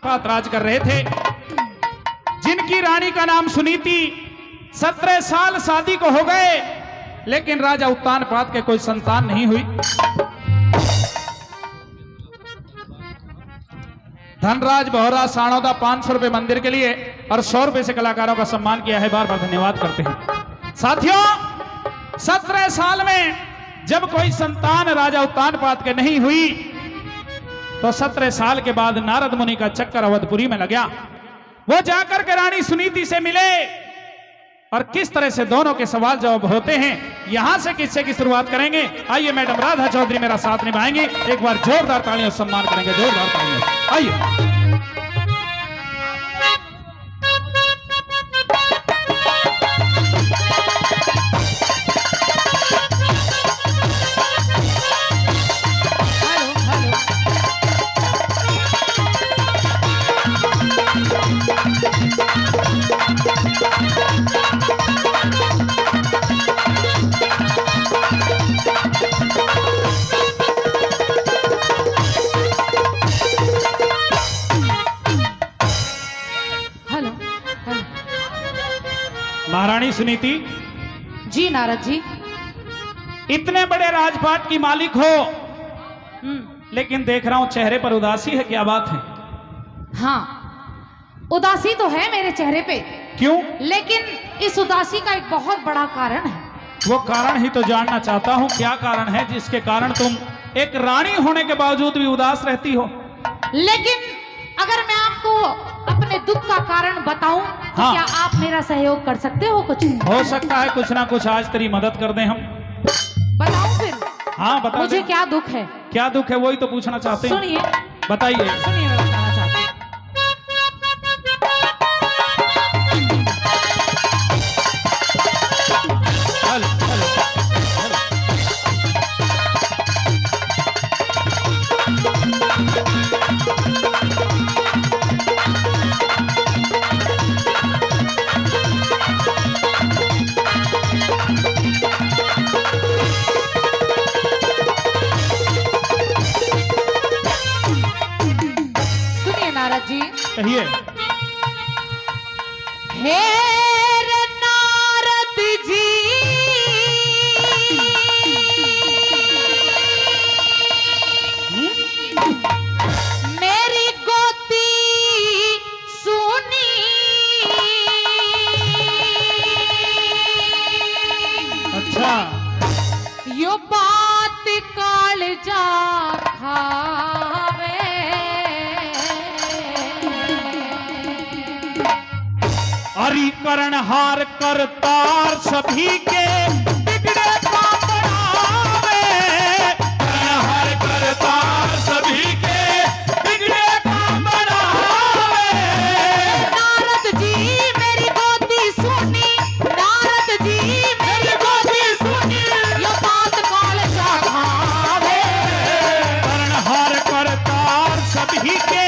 पात राज कर रहे थे, जिनकी रानी का नाम सुनीति। 17 साल शादी को हो गए, लेकिन राजा उत्तान पात के कोई संतान नहीं हुई। धनराज बहोरा साणौदा 500 रुपए मंदिर के लिए और 100 रुपए से कलाकारों का सम्मान किया है। बार बार धन्यवाद करते हैं। साथियों, 17 साल में जब कोई संतान राजा उत्तान पात के नहीं हुई, तो 17 साल के बाद नारद मुनि का चक्कर अवधपुरी में लगा। वो जाकर के रानी सुनीति से मिले और किस तरह से दोनों के सवाल जवाब होते हैं, यहां से किस्से की शुरुआत करेंगे। आइए, मैडम राधा चौधरी मेरा साथ निभाएंगे। एक बार जोरदार तालियों से सम्मान करेंगे, जोरदार तालियों। आइए। महारानी सुनीति जी नारद जी, इतने बड़े राजपाट की मालिक हो, लेकिन देख रहा हूं चेहरे पर उदासी है, क्या बात है? हाँ, उदासी तो है मेरे चेहरे पे। क्यों? लेकिन इस उदासी का एक बहुत बड़ा कारण है। वो कारण ही तो जानना चाहता हूं, क्या कारण है जिसके कारण तुम एक रानी होने के बावजूद भी उदास रहती हो? लेकिन अगर मैं आपको अपने दुख का कारण बताऊं, तो हाँ। क्या आप मेरा सहयोग कर सकते हो? कुछ हो सकता है कुछ ना कुछ आज तेरी मदद कर दें हम। बताऊं फिर? हाँ, बता मुझे दे। क्या दुख है? क्या दुख है, वही तो पूछना चाहते हैं। सुनिए, बताइए। सुनिए, मैं बताना चाहती हूँ। Hello, hello, hello. सुनिए नारद जी। कहिए। हे रे नारद जी, मेरी गोती सुनी, अच्छा, यो बात कालजा खावे। हरि करण हार करतार सभी के बिगड़े काम बनावे। करण हार करतार सभी के बिगड़े काम बनावे। नारद जी मेरी गोती सुनी, नारद जी मेरी गोती सुनी, यो बात कालजा खावे। करण हार करतार सभी के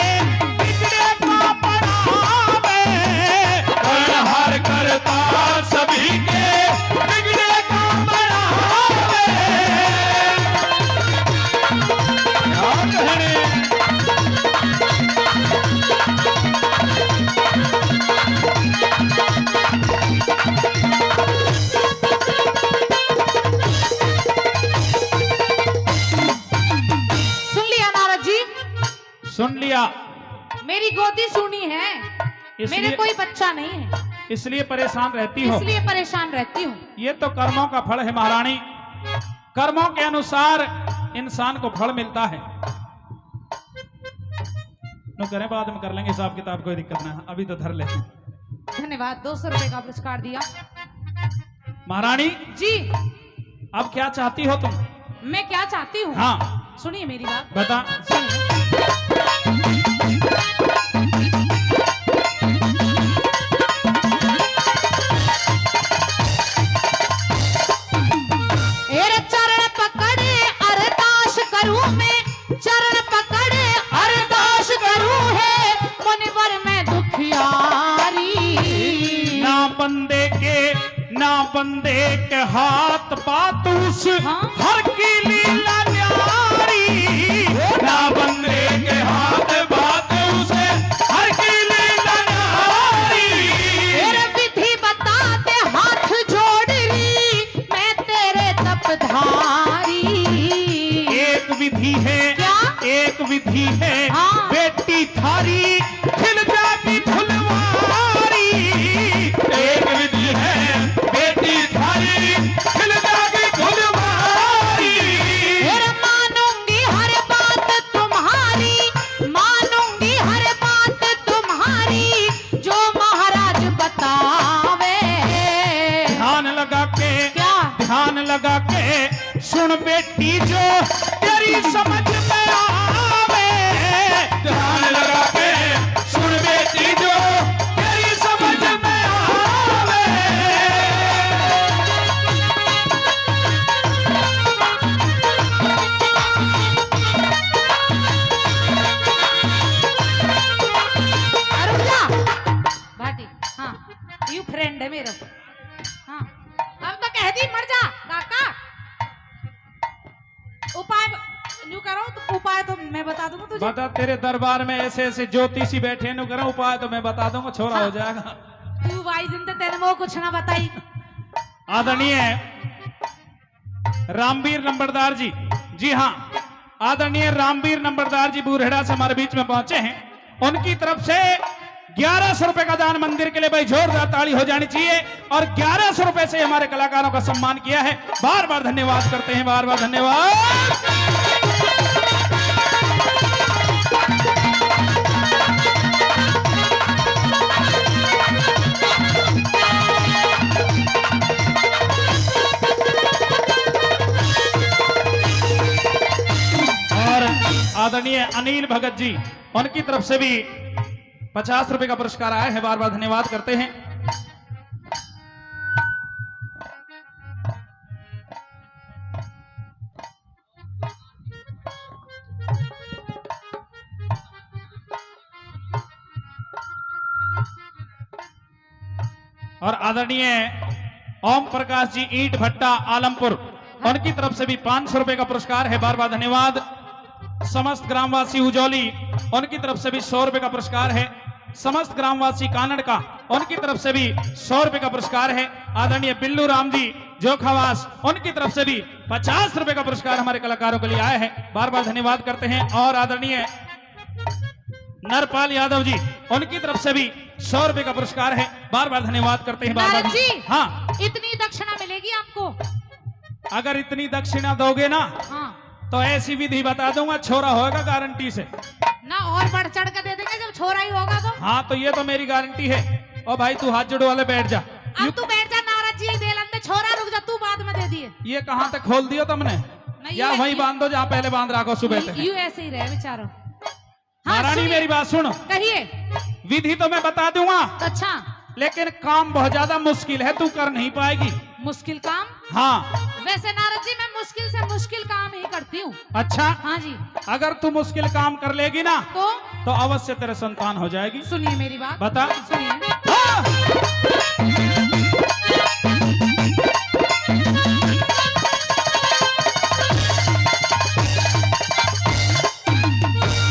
बिगड़े काम बनावे। करण हार करतार सभी के बिगड़े काम बनावे। क्या कहने? सुन लिया नारद जी? सुन लिया। मेरी गोदी सुनी है, इसलिए- मेरे कोई बच्चा नहीं है, इसलिए परेशान रहती हो। इसलिए परेशान रहती हूँ। ये तो कर्मों का फल है महारानी। कर्मों के अनुसार इंसान को फल मिलता है। नो करें, बाद में कर लेंगे हिसाब किताब, कोई दिक्कत ना है, अभी तो धर लेते हैं। धन्यवाद। 200 रुपए का पुरस्कार दिया। महारानी जी, अब क्या चाहती हो तुम? मैं क्या चाहती हूँ? हाँ, सुनिए मेरी बात, बता। सुनिए। एरे चरण पकड़े अरदास करूं मैं, चरण पकड़े अरदास करूं है, मुनिवर मैं दुखियारी। ना बंदे के हाथ पातूस, हाँ? हर की लीला न्यारी। ना बंदे के हाथ पातूस, थारी खिल जाती फुलवारी। एक विधि है बेटी थारी खिल जाती फुलवारी। फिर मानूंगी हर बात तुम्हारी, मानूंगी हर बात तुम्हारी, जो महाराज बतावे। ध्यान लगा के, क्या? ध्यान लगा के सुन बेटी जो तेरी समझ में आवे। ध्यान लगा के सुन बेटी जो तेरी समझ में आवे। अरुणा भाटी, हाँ यू फ्रेंड है मेरा। हाँ अब तो कह दी मर जा काका। उपाय न्यू करो तो उपाय तो मैं बता दूंगा तुझे। बता, तेरे दरबार में ऐसे ऐसे ज्योतिषी बैठे न करो, उपाय तो मैं बता दूंगा, छोरा हो जाएगा। तू भाई दिन तक तेरे मुंह कुछ ना बताई। आदरणीय रामवीर नंबरदार जी, जी हाँ, आदरणीय रामवीर नंबरदार जी बूढ़ेड़ा से हमारे बीच में पहुंचे हैं। उनकी तरफ से 1100 रुपए का दान मंदिर के लिए भाई जोरदार ताली हो जानी चाहिए। और 1100 रुपए से हमारे कलाकारों का सम्मान किया है, बार बार धन्यवाद करते हैं, बार बार धन्यवाद। और आदरणीय अनिल भगत जी, उनकी तरफ से भी 50 रुपए का पुरस्कार आया है, बार बार धन्यवाद करते हैं। और आदरणीय ओम प्रकाश जी ईंट भट्टा आलमपुर, उनकी तरफ से भी 500 रुपए का पुरस्कार है, बार बार धन्यवाद। समस्त ग्रामवासी उजौली, उनकी तरफ से भी 100 रुपए का पुरस्कार है। समस्त ग्रामवासी कानड़ का, उनकी तरफ से भी 100 रुपए का पुरस्कार है। आदरणीय बिल्लू राम जी जोखावास, उनकी तरफ से भी 50 रुपए का पुरस्कार हमारे कलाकारों के लिए आया है, बार बार धन्यवाद करते हैं। और आदरणीय नरपाल यादव जी, उनकी तरफ से भी 100 रुपए का पुरस्कार है, बार बार धन्यवाद करते हैं। बार नारद बार जी, हाँ, इतनी दक्षिणा मिलेगी आपको। अगर इतनी दक्षिणा दोगे ना हाँ तो ऐसी विधि बता दूंगा, छोरा होगा गारंटी से। ना और बढ़ चढ़ कर दे देंगे जब छोरा ही होगा तो। हाँ तो ये तो मेरी गारंटी है। और भाई तू हाथ जोड़ो वाले बैठ जा। अब तू बैठ जा नारद जी, दे लंदे छोरा, रुक जा, तू बाद में दे दिए। ये कहाँ तक खोल दियो तुमने? या वहीं बांध दो जहाँ पहले बांध रखो सुबह तक। यू ऐसे ही रहे बेचारो। महारानी मेरी बात सुनो, कहिए। विधि तो मैं बता दूंगा, अच्छा लेकिन काम बहुत ज्यादा मुश्किल है, तू कर नहीं पाएगी। मुश्किल काम? हाँ। वैसे नारद जी मैं मुश्किल से मुश्किल काम ही करती हूँ। अच्छा हाँ जी। अगर तू मुश्किल काम कर लेगी ना तो अवश्य तेरे संतान हो जाएगी। सुनिए मेरी बात। बता। सुनिए। हाँ।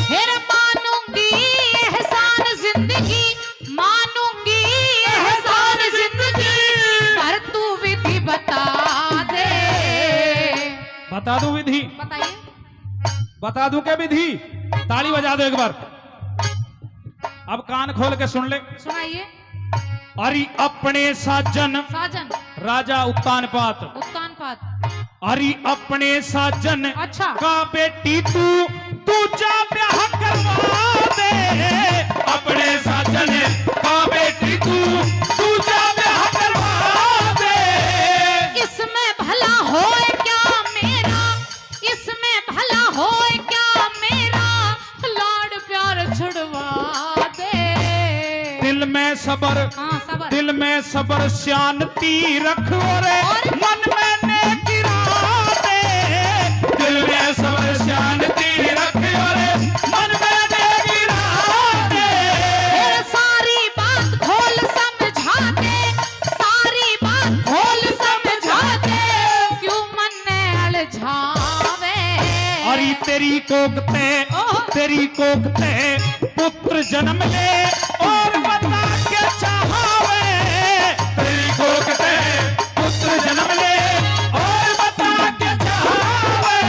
फिर मानूंगी एहसान जिंदगी, मानूंगी एहसान जिंदगी, पर तू विधि बता दे। बता दूं विधि? बताइए। बता दूं क्या विधि? ताली बजा दो एक बार। अब कान खोल के सुन ले। सुनाइए। अरे अपने साजन साजन राजा उत्तानपाद, उत्तानपाद। अरे अपने साजन अच्छा। का बेटी तू जा ब्याह करवा दे। अपने साजन का बेटी तू जा ब्याह करवा दे। इसमें भला होए क्या मेरा, इसमें भला होए क्या मेरा, लाड प्यार छुड़वा दे। दिल में सबर, हाँ सबर। दिल में सबर शांति रख और मन में नेकी दे। दिल में सबर शांति रख और मन में नेकी दे। फिर सारी बात खोल समझा दे, सारी बात खोल समझा दे, क्यों मन ने अलझावे। अरे तेरी कोकते पुत्र जन्म ले और बता के चाहवे। तेरी कोकते पुत्र जन्म ले और बता के चाहवे।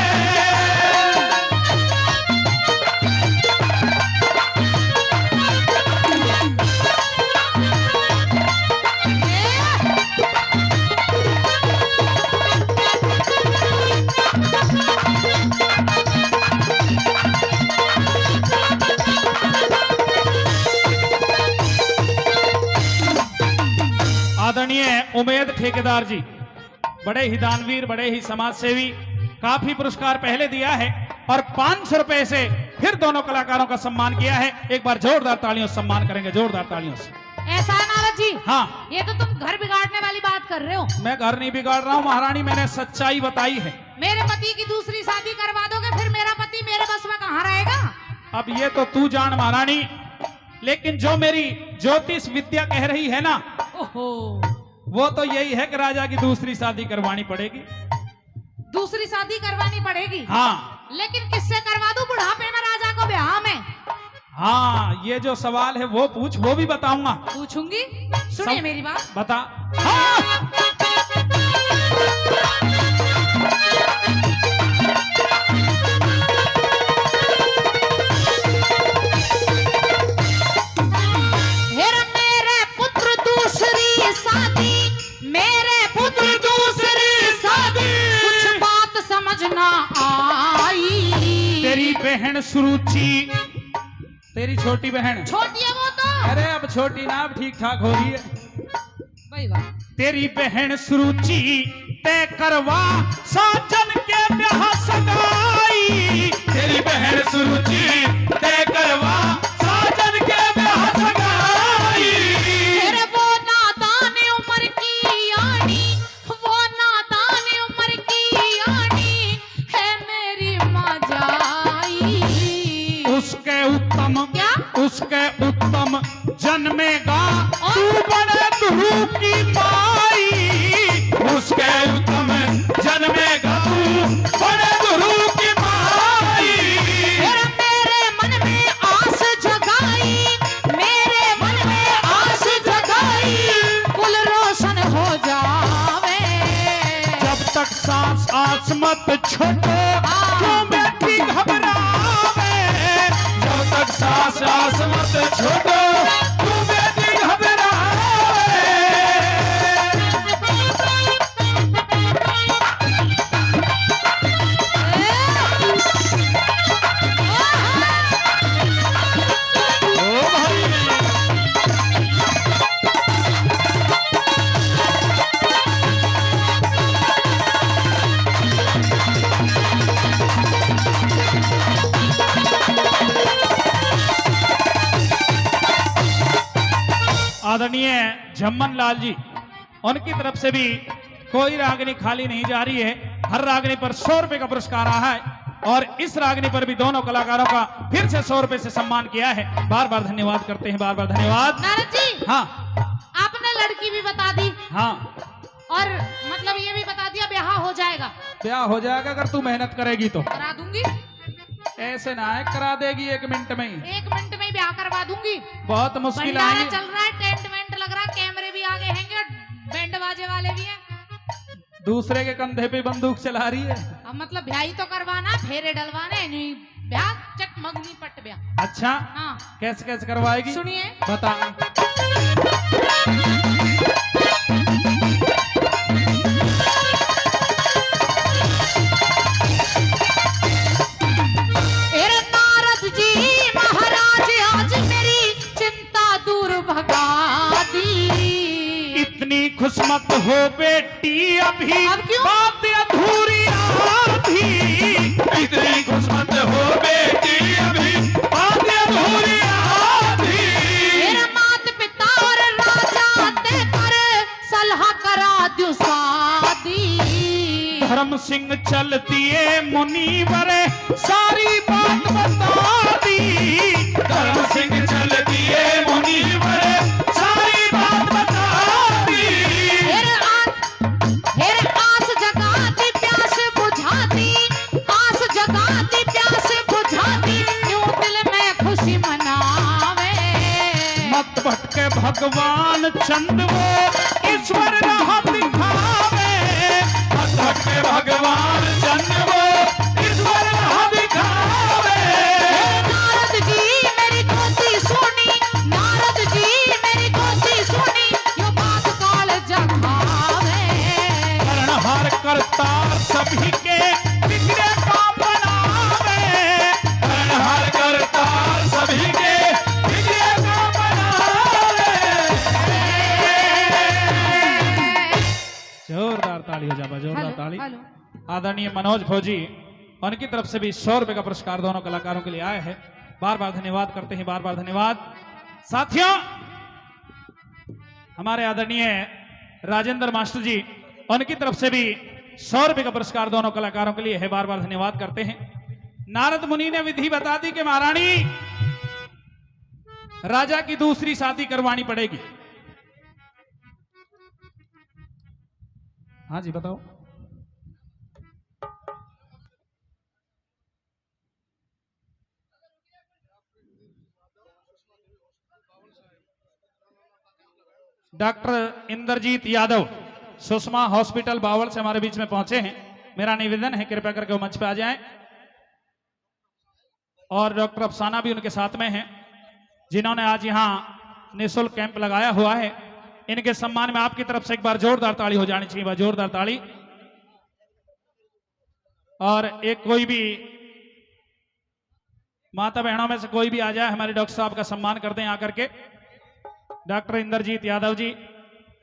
ठेकेदार जी बड़े ही दानवीर, बड़े ही समाज सेवी, काफी पुरस्कार पहले दिया है और 500 रुपए से फिर दोनों कलाकारों का सम्मान किया है। एक बार जोरदार तालियों से सम्मान करेंगे, जोरदार तालियों से। ऐसा है नारद जी? हाँ, ये तो तुम घर बिगाड़ने वाली बात कर रहे हो। मैं घर नहीं बिगाड़ रहा हूँ महारानी, मैंने सच्चाई बताई है। मेरे पति की दूसरी शादी करवा दोगे, फिर मेरा पति मेरे बस में कहाँ रहेगा? अब ये तो तू जान महारानी, लेकिन जो मेरी ज्योतिष विद्या कह रही है ना, ओहो, वो तो यही है कि राजा की दूसरी शादी करवानी पड़ेगी। दूसरी शादी करवानी पड़ेगी? हाँ। लेकिन किससे करवा दूं बुढ़ापे में राजा को ब्याह में? हाँ, ये जो सवाल है वो पूछ, वो भी बताऊंगा। पूछूंगी, सुनिए मेरी बात। बता। हाँ। मेरे पुत्र दूसरी शादी, मेरे पुत्र दूसरी शादी, कुछ बात समझना आई। तेरी बहन सुरुचि, तेरी छोटी बहन, छोटी है वो तो। अरे अब छोटी ना, अब ठीक ठाक हो रही है। वही बात। तेरी बहन सुरुचि तय करवा साजन के ब्याह सगाई। तेरी बहन सुरुचि तय करवा साजन के ब्याह सगाई। तेरे वो नादान उम्र की यानी, वो नादान उम्र की यानी है मेरी माँ जाई। उसके उत्तम, क्या? उसके उत्तम जन्मेगा तू बड़े ध्रुव की माई। उसके उत्तम जन्मेगा तू बड़े ध्रुव की माई। मेरे मन में आस जगाई, मेरे मन में आस जगाई, कुल रोशन हो जावे। जब तक सांस आस मत छोड़ो, क्यों बेटी घबरावे। जब तक सांस आस मत छोड़ो, क्यों बेटी घबरावे। ओ भाई, आदरणीय झम्मन लाल जी, उनकी तरफ से भी कोई रागनी खाली नहीं जा रही है। हर रागनी पर 100 रुपए का पुरस्कार रहा है और इस रागनी पर भी दोनों कलाकारों का फिर से 100 रुपए से सम्मान किया है। बार बार धन्यवाद करते हैं, बार बार धन्यवाद। नारद जी, हाँ आपने लड़की भी बता दी हाँ, और मतलब ये भी बता दिया ब्याह हो जाएगा। ब्याह हो जाएगा अगर तू मेहनत करेगी तो। करा दूंगी, ऐसे ना है करा देगी 1 मिनट में ही। 1 मिनट में ही ब्याह करवा दूंगी। बहुत मुश्किल भंडारा आएगी। चल रहा है, टेंट वेंट लग रहा है, कैमरे भी आगे हैंगे और बैंड बाजे वाले भी हैं। दूसरे के कंधे पे बंदूक चला रही है। अब मतलब ब्याह ही तो करवाना, फेरे डलवाने, नहीं ब्याह चट मगनी पट ब्याह। अच्छा, हाँ, कैसे कैसे करवाएगी सुनिए। बता। अरे नारद जी महाराज आज मेरी चिंता दूर भगा दी। इतनी खुश मत हो बेटी, अभी अब क्यों? बात अधूरी आधी। इतनी खुश मत हो बेटी, अभी बात अधूरी आधी। मेरा मात पिता और राजा ते कर सलाह करा दो शादी। धर्म सिंह चलती है मुनीवर, सारी बात बता दी। धर्म सिंह चलती है मुनीवर, सारी बात बता दी। फिर आस जगाती प्यास बुझाती, आस जगाती प्यास बुझाती, यूं दिल में खुशी मनावे। मत भटके भगवान चंद वो ईश्वर राह दिखावे। मत भटके भगवान चंद वो ईश्वर राह दिखावे। नारद जी मेरी गोदी सुनी, नारद जी मेरी गोदी सुनी, यो बात काल जगावे। कर्णहार करतार सभी के बिगड़े काम बनावे। कर्णहार करतार सभी के बिगड़े काम बनावे। वालों। आदरणीय मनोज भोजी, उनकी तरफ से भी 100 रुपए का पुरस्कार दोनों कलाकारों के लिए आया है। बार बार धन्यवाद करते हैं, बार बार धन्यवाद। साथियों, हमारे आदरणीय राजेंद्र मास्टर जी, उनकी तरफ से भी 100 रुपए का पुरस्कार दोनों कलाकारों के लिए है। बार बार धन्यवाद करते हैं। नारद मुनि ने विधि बता दी कि महारानी, राजा की दूसरी शादी करवानी पड़ेगी। हाँ जी, बताओ। डॉक्टर इंद्रजीत यादव सुषमा हॉस्पिटल बावल से हमारे बीच में पहुंचे हैं। मेरा निवेदन है कृपया करके वो मंच पे आ जाएं। और डॉक्टर अफसाना भी उनके साथ में हैं, जिन्होंने आज यहां निःशुल्क कैंप लगाया हुआ है। इनके सम्मान में आपकी तरफ से एक बार जोरदार ताली हो जानी चाहिए, जोरदार ताली। और एक कोई भी माता बहनों में से कोई भी आ जाए, हमारे डॉक्टर साहब का सम्मान कर दें आकर के। डॉक्टर इंद्रजीत यादव जी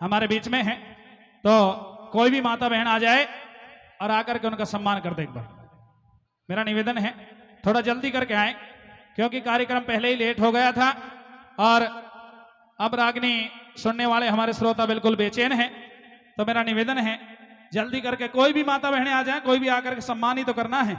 हमारे बीच में हैं, तो कोई भी माता बहन आ जाए और आकर के उनका सम्मान कर दे एक बार। मेरा निवेदन है थोड़ा जल्दी करके आए, क्योंकि कार्यक्रम पहले ही लेट हो गया था और अब रागनी सुनने वाले हमारे श्रोता बिल्कुल बेचैन हैं। तो मेरा निवेदन है जल्दी करके कोई भी माता बहनें आ जाए, कोई भी आकर के सम्मान ही तो करना है।